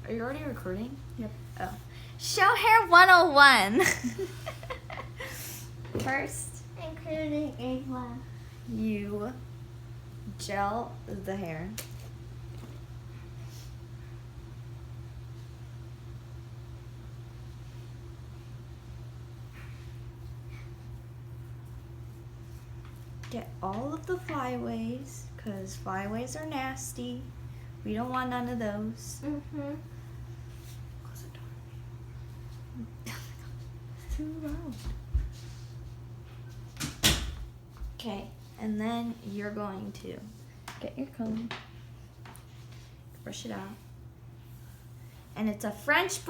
Are you already recording? Yep. Oh. Show hair 101. First, Including A1. you gel the hair. Get all of the flyaways, because flyaways are nasty. We don't want none of those. Mm-hmm. Close the door. It's too loud. Okay, and then you're going to get your comb, brush it out. And it's a French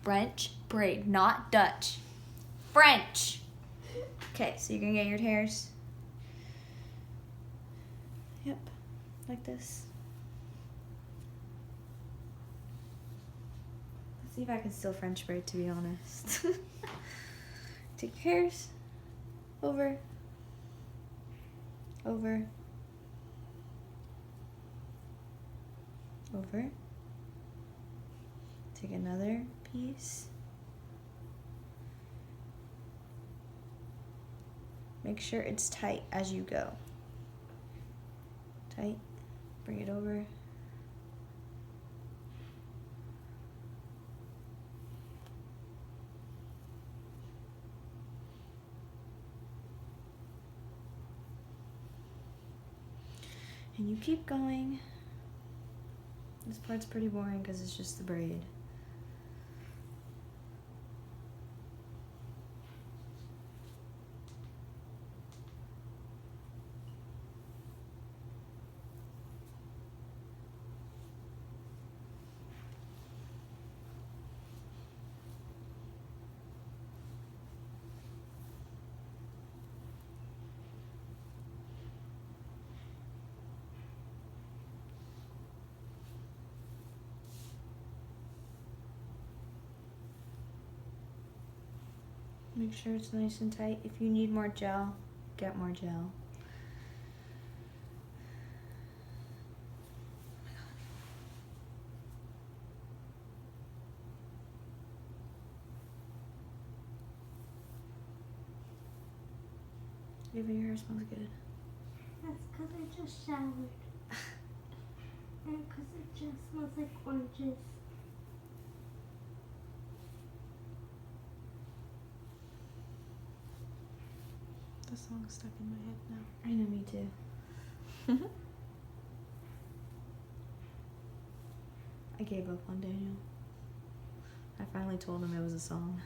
braid, not Dutch. French. Okay, so you're gonna get your hairs. Yep, like this. Let's see if I can still French braid, to be honest. Take your hairs over, over, over. Take another piece. Make sure it's tight as you go. Tight. Bring it over. And you keep going. This part's pretty boring because it's just the braid. Make sure it's nice and tight. If you need more gel, get more gel. Even your hair smells good. That's because I just showered. And because it just smells like oranges. The song's stuck in my head now. I know, me too. I gave up on Daniel. I finally told him it was a song.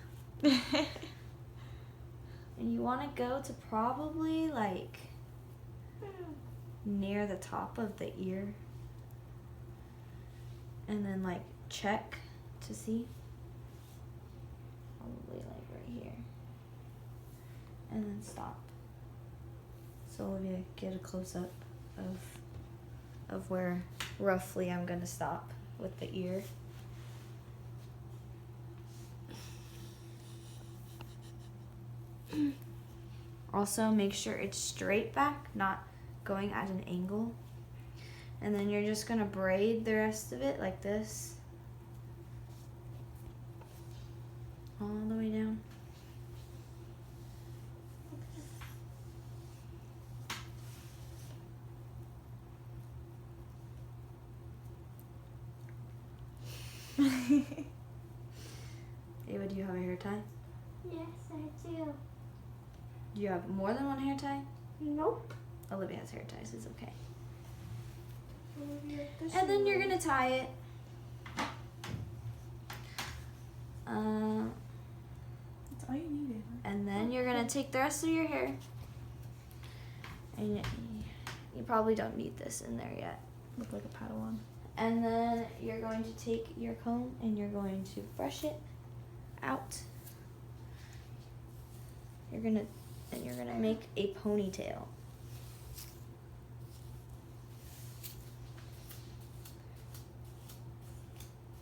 And you want to go to probably like near the top of the ear. And then like check to see. Probably like right here. And then stop. So Olivia, get a close-up of where roughly I'm gonna stop with the ear. Also, make sure it's straight back, not going at an angle. And then you're just gonna braid the rest of it like this. All the way down. Ava, do you have a hair tie? Yes, I do. Do you have more than one hair tie? Nope. Olivia has hair ties, it's okay. And then you're gonna tie it. That's all you needed. And then you're gonna take the rest of your hair. And you probably don't need this in there yet. Look like a Padawan. And then you're going to take your comb and you're going to brush it out. You're gonna make a ponytail.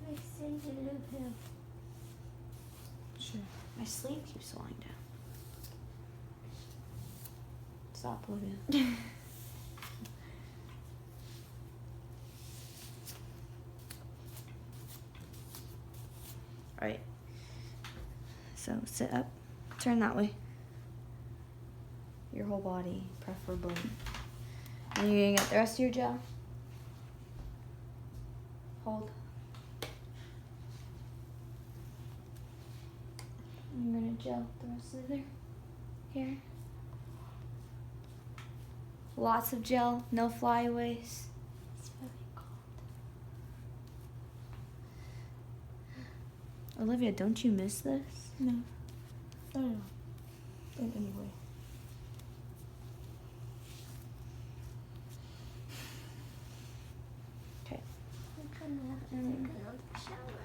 I say you love him. Sure. My sleeve keeps falling down. Stop, Olivia. Alright. So sit up. Turn that way. Your whole body, preferably. And you're gonna get the rest of your gel. Hold. And you're gonna gel the rest of their hair. Lots of gel, no flyaways. It's really cold. Olivia, don't you miss this? No. I don't know. In any way. Okay. I'm gonna have to take another shower.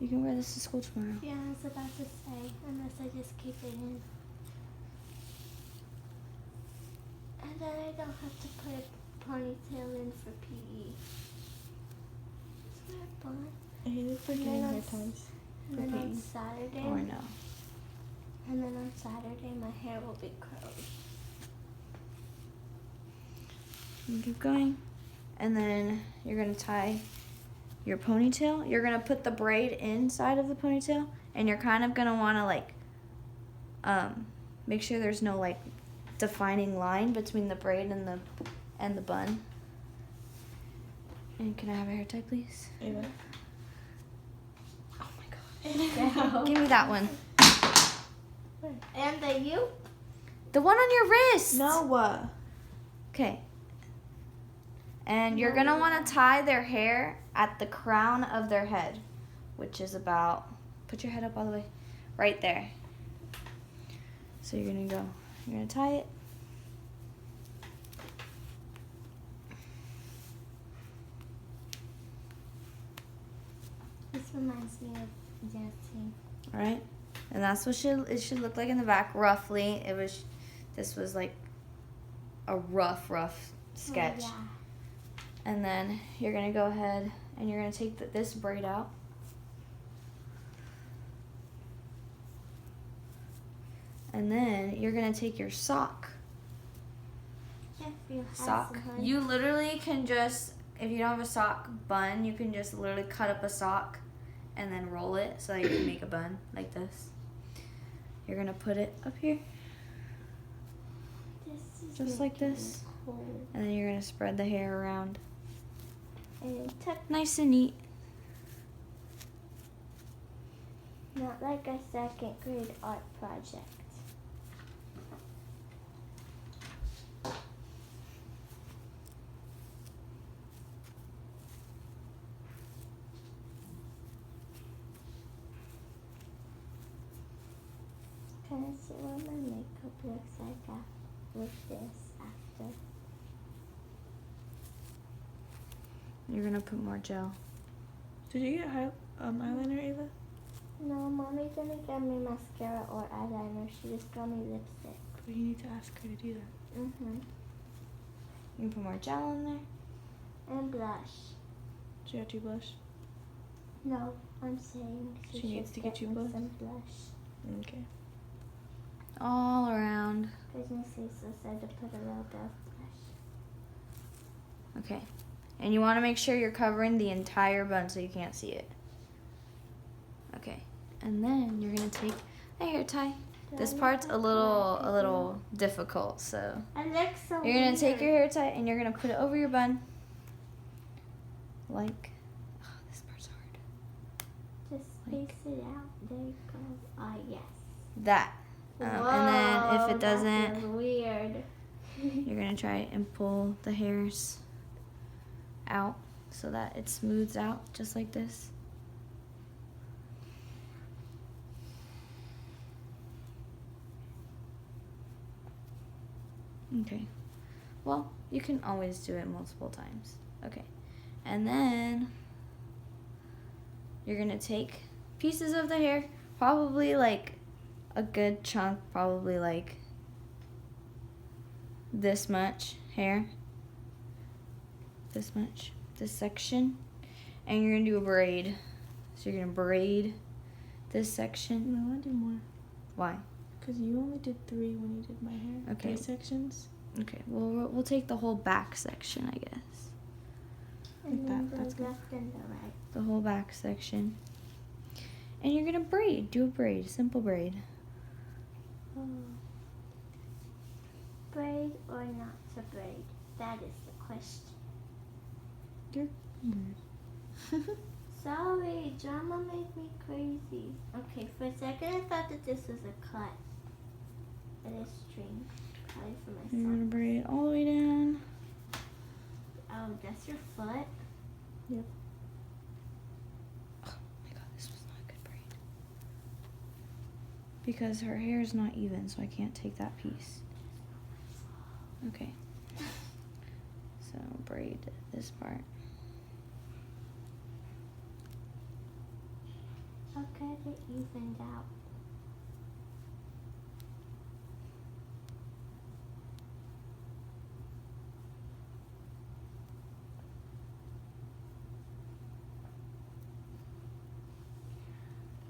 You can wear this to school tomorrow. Yeah, I was about to say, unless I just keep it in. And then I don't have to put a ponytail in for PE. It's very fun. I hated putting And in then hair on ties. And then on PE. Saturday, Or no. and then on Saturday, my hair will be curly. You keep going. And then you're gonna tie your ponytail. You're gonna put the braid inside of the ponytail, and you're kind of gonna wanna like make sure there's no like defining line between the braid and the bun. And can I have a hair tie, please? Ava. Oh my god. Give me that one. And the you? The one on your wrist. No. Okay. And you're gonna want to tie their hair at the crown of their head, which is about, put your head up all the way, right there. So you're gonna tie it. This reminds me of dancing. All right. And that's what it should look like in the back, roughly. This was like a rough sketch. Oh, yeah. And then you're gonna go ahead and you're gonna take this braid out. And then you're gonna take your sock. If you have Sock. some. You literally can just, if you don't have a sock bun, you can just literally cut up a sock and then roll it so that you can make a bun like this. You're gonna put it up here, This is just like making this. it cold. And then you're gonna spread the hair around. And tuck, Nice and neat. not like a second grade art project. Can I see what my makeup looks like with this after? You're gonna put more gel. Did you get eyeliner, Ava? No, Mommy didn't get me mascara or eyeliner. She just got me lipstick. But you need to ask her to do that. Mm-hmm. You can put more gel in there. And blush. She got you blush? No, I'm saying She needs should to get you me blush? some blush. Okay. All around. Business Lisa said to put a little bit of blush. Okay. And you want to make sure you're covering the entire bun so you can't see it. Okay. And then you're going to take a hair tie. Do This I part's look a like little difficult, so I look so you're going weird. to take your hair tie and you're going to put it over your bun. Like, oh, this part's hard. Just like- space it out. There you go. Ah, yes. That. And then if it That doesn't, feels weird. you're going to try and pull the hairs out so that it smooths out just like this. Okay. Well, you can always do it multiple times. Okay. And then you're going to take pieces of the hair, probably like a good chunk, probably like this much hair. This much, this section, and you're gonna do a braid. So you're gonna braid this section. No, I want to do more. Why? Because you only did 3 when you did my hair. Okay. 3 sections. Okay, well we'll take the whole back section, I guess. And then the That's good. left and the right. The whole back section. And you're gonna braid. Do a braid, simple braid. Braid or not to braid? That is the question. You're Sorry, drama made me crazy. Okay, for a second I thought that this was a cut. It is string. Probably for my You're gonna son. braid it all the way down. Oh, that's your foot? Yep. Oh my god, this was not a good braid. Because her hair is not even, so I can't take that piece. Okay. So braid this part. I'll get it evened out.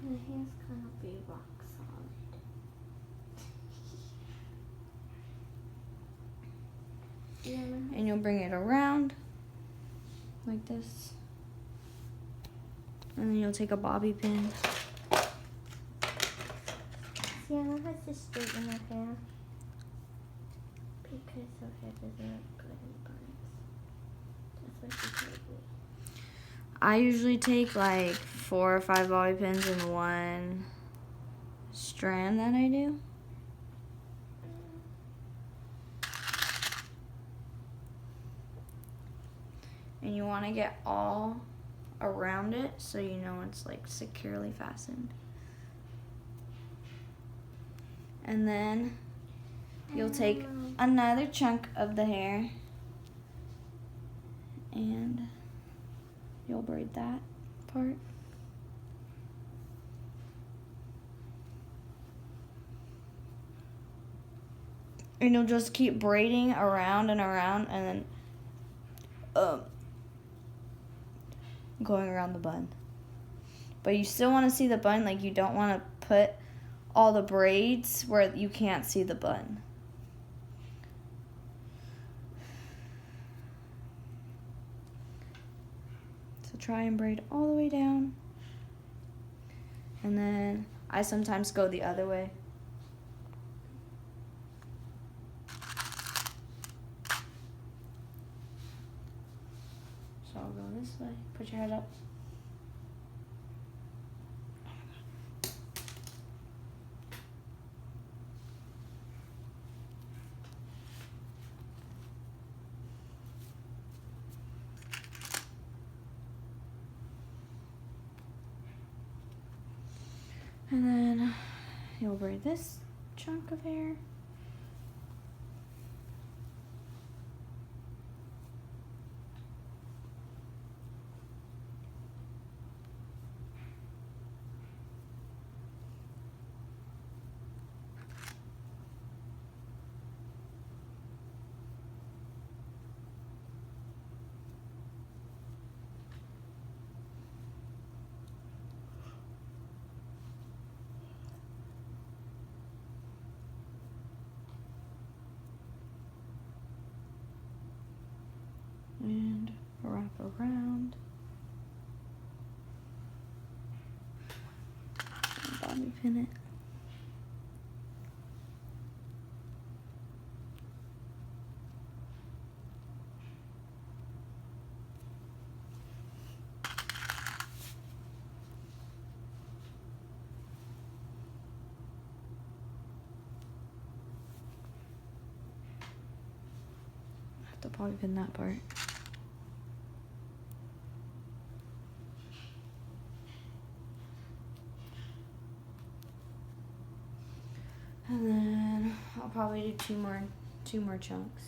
My hair's gonna be rock solid. Yeah, And you'll bring it around like this. And then you'll take a bobby pin. Sienna has to straighten her hair because her hair doesn't look good in buns. That's what she told me. I usually take like 4 or 5 bobby pins in one strand that I do. And you want to get all around it so you know it's like securely fastened. And then you'll take another chunk of the hair and you'll braid that part. And you'll just keep braiding around and around and then going around the bun. But you still want to see the bun, like you don't want to put all the braids where you can't see the bun. So try and braid all the way down. And then I sometimes go the other way. So I'll go this way. Put your head up. And then you'll braid this chunk of hair. And wrap around. And bobby pin it. I have to bobby pin that part. And then I'll probably do two more chunks.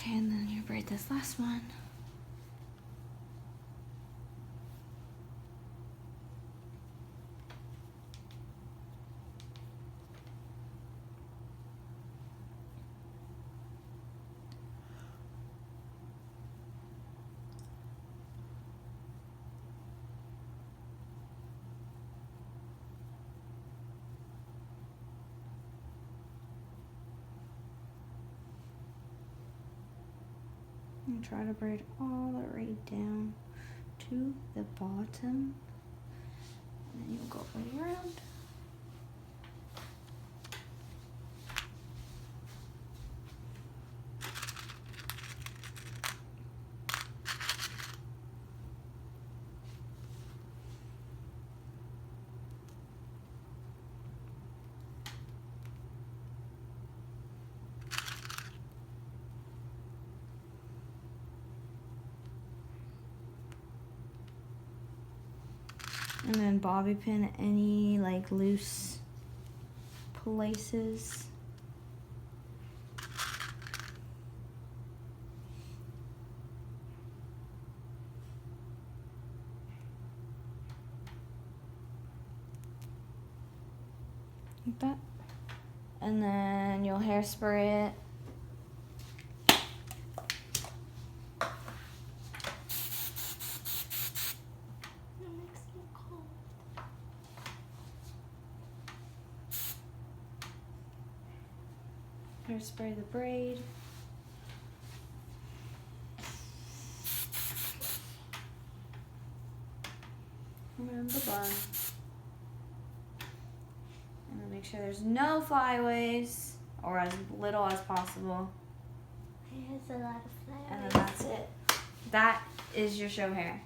Okay, and then you braid this last one. And try to braid all the way down to the bottom. And then you'll go right around. And then bobby pin any like loose places. Like that. And then you'll hairspray it. Hairspray the braid. Around the bun. And then make sure there's no flyaways, or as little as possible. There's a lot of flowers. And then that's it. That is your show hair.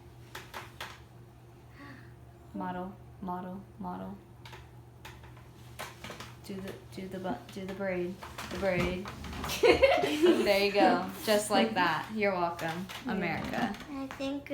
Model, model, model. Do the braid. The braid. There you go. Just like that. You're welcome, America. I think